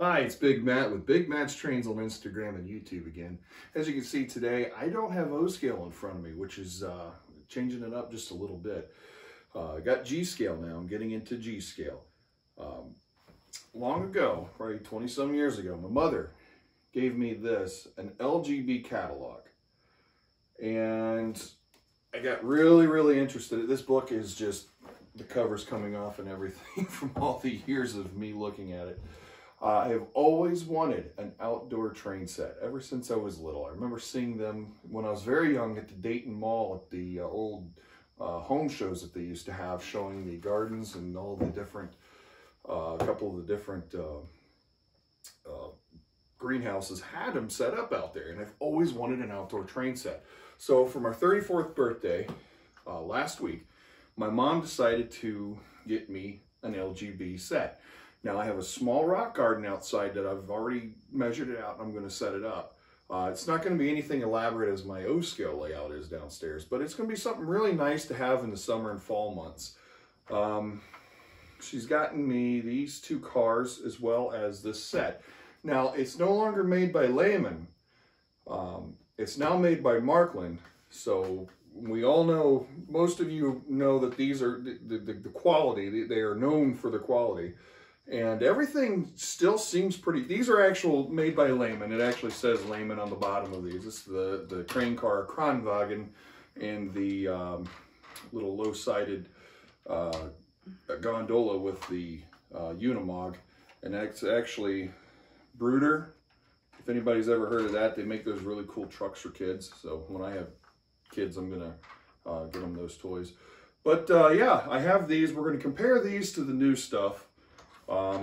Hi, it's Big Matt with Big Matt's Trains on Instagram and YouTube again. As you can see today, I don't have O-scale in front of me, which is changing it up just a little bit. I got G-scale now. I'm getting into G-scale. Long ago, probably 20-some years ago, my mother gave me this, an LGB catalog. And I got really interested. This book is just, the cover's coming off and everything from all the years of me looking at it. I have always wanted an outdoor train set ever since I was little. I remember seeing them when I was very young at the Dayton Mall at the old home shows that they used to have, showing the gardens and all the different, a couple of the different greenhouses had them set up out there. And I've always wanted an outdoor train set. So for my 34th birthday last week, my mom decided to get me an LGB set. Now I have a small rock garden outside that I've already measured it out and I'm going to set it up. It's not going to be anything elaborate as my O-scale layout is downstairs, but it's going to be something really nice to have in the summer and fall months. She's gotten me these two cars as well as this set. Now it's no longer made by Lehman. It's now made by Markland. So we all know, most of you know that these are the quality. They are known for the quality. And everything still seems pretty. These are actual made by Lehman. It actually says Lehman on the bottom of these. It's the train car Kranwagen and the little low-sided gondola with the Unimog. And that's actually Bruder. If anybody's ever heard of that, they make those really cool trucks for kids. So when I have kids, I'm going to get them those toys. But yeah, I have these. We're going to compare these to the new stuff. I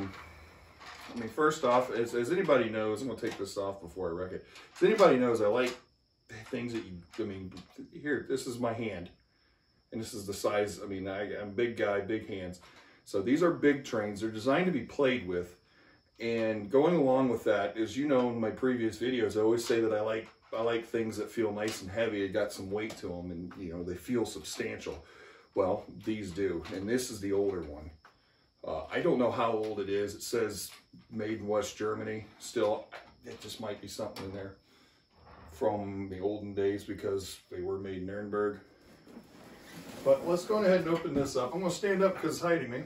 mean, first off, as anybody knows, I'm going to take this off before I wreck it. As anybody knows, I like things that you, I mean, here, this is my hand. And this is the size, I mean, I'm a big guy, big hands. So these are big trains. They're designed to be played with. And going along with that, as you know in my previous videos, I always say that I like things that feel nice and heavy. They got some weight to them and, you know, they feel substantial. Well, these do. And this is the older one. I don't know how old it is. It says made in West Germany. Still, it just might be something in there from the olden days because they were made in Nuremberg. But let's go ahead and open this up. I'm going to stand up because it's hiding me.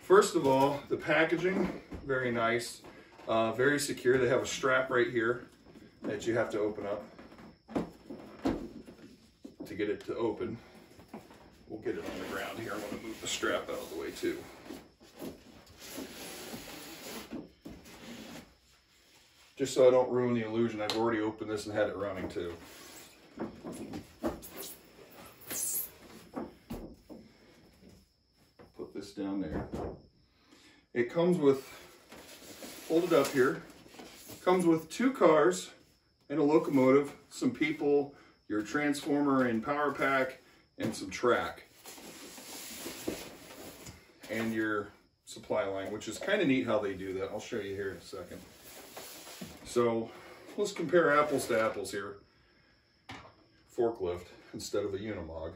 First of all, the packaging, very nice, very secure. They have a strap right here that you have to open up to get it to open. We'll get it on the ground here. I'm going to move the strap out of the way too. Just so I don't ruin the illusion, I've already opened this and had it running too. Put this down there. It comes with, hold it up here, comes with 2 cars and a locomotive, some people, your transformer and power pack, and some track. And your supply line, which is kind of neat how they do that. I'll show you here in a second. So let's compare apples to apples here. Forklift instead of a Unimog.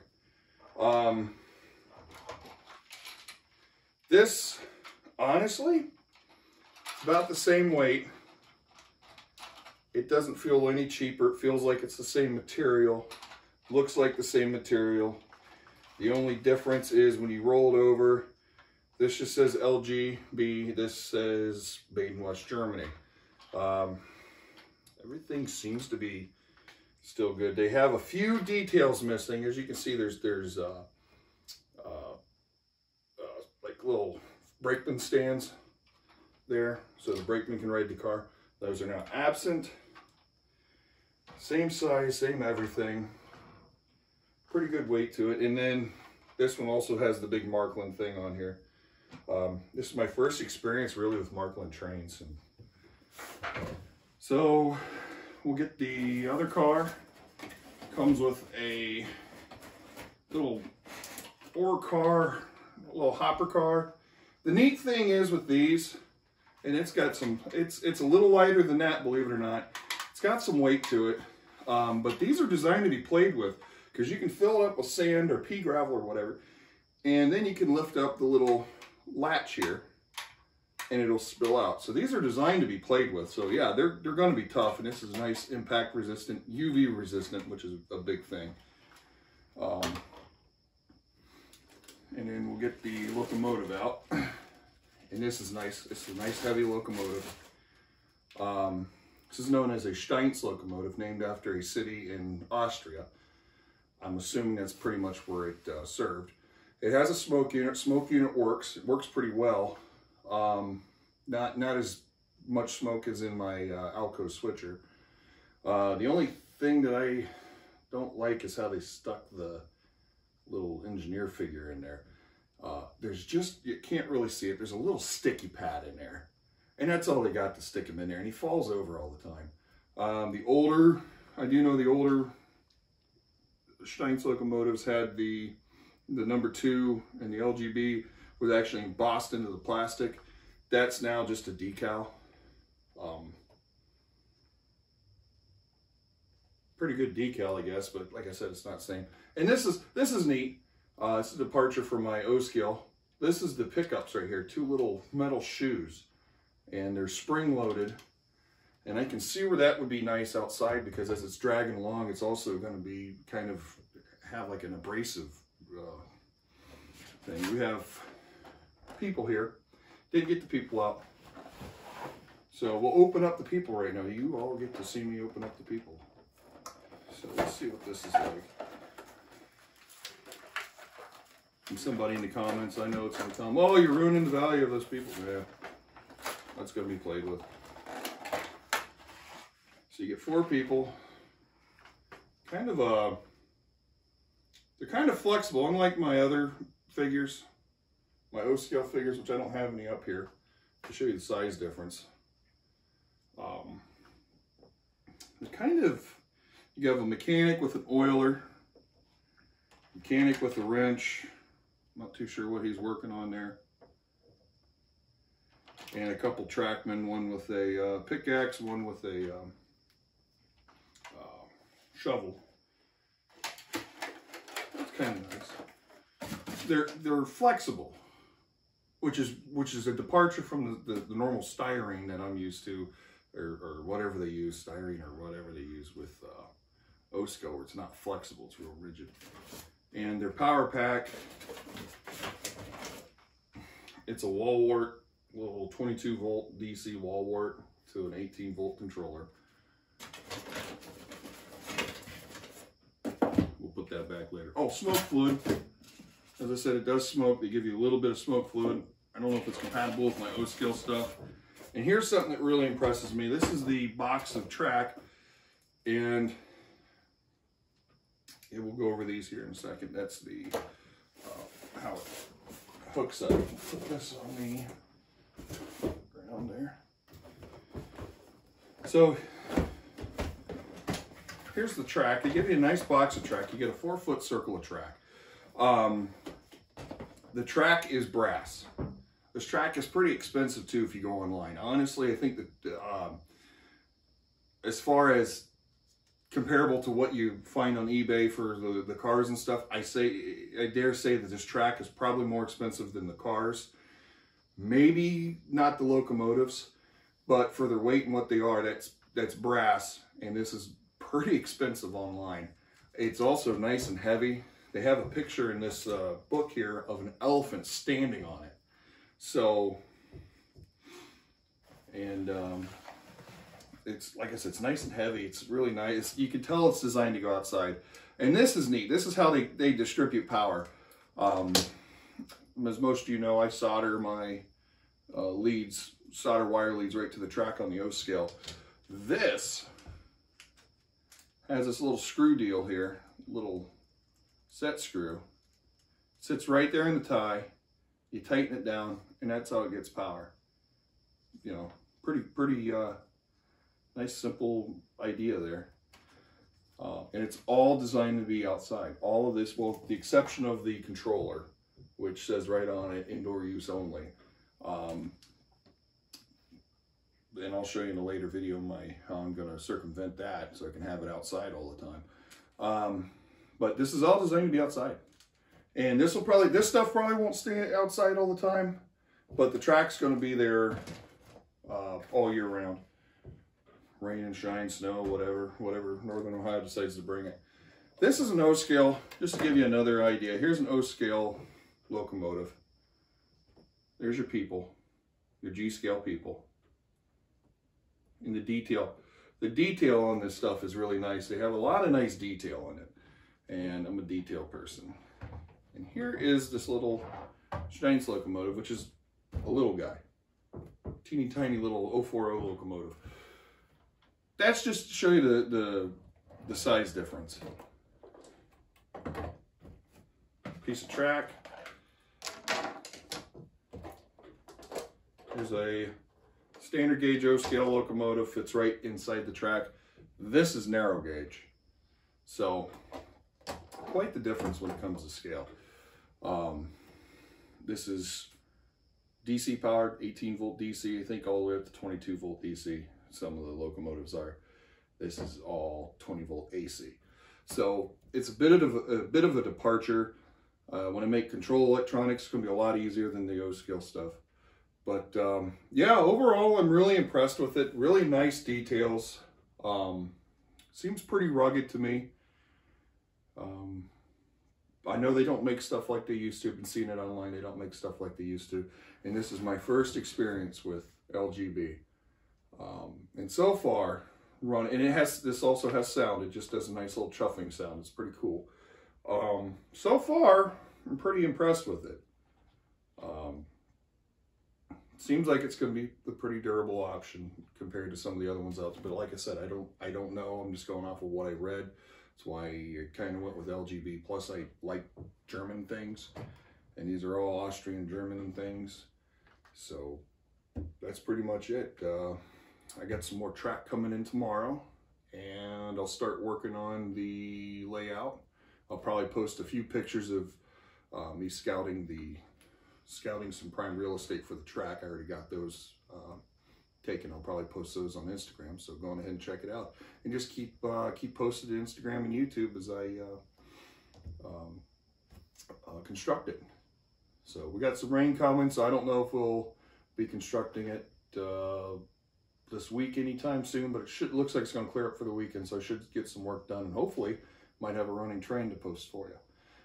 This, honestly, it's about the same weight. It doesn't feel any cheaper. It feels like it's the same material. Looks like the same material. The only difference is when you roll it over, this just says LGB, this says made in West Germany. Everything seems to be still good. They have a few details missing. As you can see, there's like little brakeman stands there, so the brakeman can ride the car. Those are now absent. Same size, same everything. Pretty good weight to it. And then this one also has the big Markland thing on here. This is my first experience really with Markland trains. And so we'll get the other car. Comes with a little ore car, a little hopper car. The neat thing is with these, and it's got some, it's a little lighter than that, believe it or not. It's got some weight to it, but these are designed to be played with because you can fill it up with sand or pea gravel or whatever, and then you can lift up the little latch here and it'll spill out. So these are designed to be played with. So yeah, they're going to be tough, and this is nice impact resistant, UV resistant, which is a big thing. And then we'll get the locomotive out. And this is nice. It's a nice heavy locomotive. This is known as a Steinz locomotive, named after a city in Austria. I'm assuming that's pretty much where it served. It has a smoke unit. Smoke unit works. It works pretty well. Not as much smoke as in my Alco switcher. The only thing that I don't like is how they stuck the little engineer figure in there. There's just, you can't really see it. There's a little sticky pad in there. And that's all they got to stick him in there. And he falls over all the time. I do know the older Steinz locomotives had the number 2 and the LGB was actually embossed into the plastic. That's now just a decal. Pretty good decal, I guess, but like I said, it's not the same. And this is neat. This is a departure from my O-scale. This is the pickups right here, 2 little metal shoes, and they're spring loaded. And I can see where that would be nice outside, because as it's dragging along, it's also going to be kind of have like an abrasive thing. We have people here. Didn't get the people out. So we'll open up the people right now. You all get to see me open up the people. So let's see what this is like. And somebody in the comments, I know it's going to tell them, oh, you're ruining the value of those people. Yeah, that's going to be played with. So you get 4 people. Kind of they're kind of flexible, unlike my other figures, my O-scale figures, which I don't have any up here to show you the size difference. They're kind of, you have a mechanic with an oiler, mechanic with a wrench. Not too sure what he's working on there. And a couple trackmen, one with a pickaxe, one with a shovel. That's kind of nice. They're flexible, which is a departure from the normal styrene that I'm used to, or whatever they use, styrene or whatever they use with O-scale, where it's not flexible, it's real rigid. And their power pack, it's a wall wart, little 22 volt DC wall wart to an 18 volt controller. We'll put that back later. Oh, smoke fluid. As I said, it does smoke. They give you a little bit of smoke fluid. I don't know if it's compatible with my O-scale stuff. And here's something that really impresses me. This is the box of track, and we'll go over these here in a second. That's the how it hooks up. Put this on the ground there. So here's the track. They give you a nice box of track. You get a 4-foot circle of track. The track is brass. This track is pretty expensive too if you go online. Honestly, I think that as far as comparable to what you find on eBay for the cars and stuff, I dare say that this track is probably more expensive than the cars. Maybe not the locomotives, but for their weight and what they are, that's brass, and this is pretty expensive online. It's also nice and heavy. They have a picture in this book here of an elephant standing on it. So, and it's, like I said, it's nice and heavy. It's really nice. You can tell it's designed to go outside. And this is neat. This is how they distribute power. As most of you know, I solder my solder wire leads right to the track on the O-scale. This has this little screw deal here, little set screw. Sits right there in the tie. You tighten it down, and that's how it gets power. You know, pretty nice, simple idea there. And it's all designed to be outside. All of this, well, with the exception of the controller, which says right on it, indoor use only. And I'll show you in a later video how I'm going to circumvent that so I can have it outside all the time. But this is all designed to be outside. And this stuff probably won't stay outside all the time. But the track's going to be there all year round. Rain and shine, snow, whatever Northern Ohio decides to bring it. This is an O-scale, just to give you another idea. Here's an O-scale locomotive. There's your people, your G-scale people. And the detail on this stuff is really nice. They have a lot of nice detail on it. And I'm a detail person. And here is this little Schneider locomotive, which is a little guy. Teeny tiny little 040 locomotive. That's just to show you the size difference. Piece of track. There's a standard gauge O-scale locomotive, fits right inside the track. This is narrow gauge. So quite the difference when it comes to scale. This is DC powered, 18 volt DC, I think all the way up to 22 volt DC. Some of the locomotives are. This is all 20 volt AC. So it's a bit of a departure. When I make control electronics, it's going to be a lot easier than the O-scale stuff. But yeah, overall, I'm really impressed with it. Really nice details. Seems pretty rugged to me. I know they don't make stuff like they used to. I've been seeing it online. They don't make stuff like they used to. And this is my first experience with LGB. And so far, and this also has sound. It just does a nice little chuffing sound. It's pretty cool. So far, I'm pretty impressed with it. Seems like it's going to be a pretty durable option compared to some of the other ones out there. But like I said, I don't know. I'm just going off of what I read. That's why I kind of went with LGB. Plus, I like German things, and these are all Austrian German things. So that's pretty much it. I got some more track coming in tomorrow, and I'll start working on the layout. I'll probably post a few pictures of me scouting some prime real estate for the track. I already got those taken. I'll probably post those on Instagram, so go on ahead and check it out. And just keep posted to Instagram and YouTube as I construct it. So we got some rain coming, so I don't know if we'll be constructing it this week anytime soon, but it looks like it's going to clear up for the weekend, so I should get some work done, and hopefully might have a running train to post for you.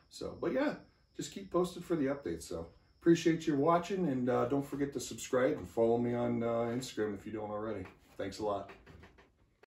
So, but yeah, just keep posted for the updates. So appreciate you watching, and don't forget to subscribe and follow me on Instagram if you don't already. Thanks a lot.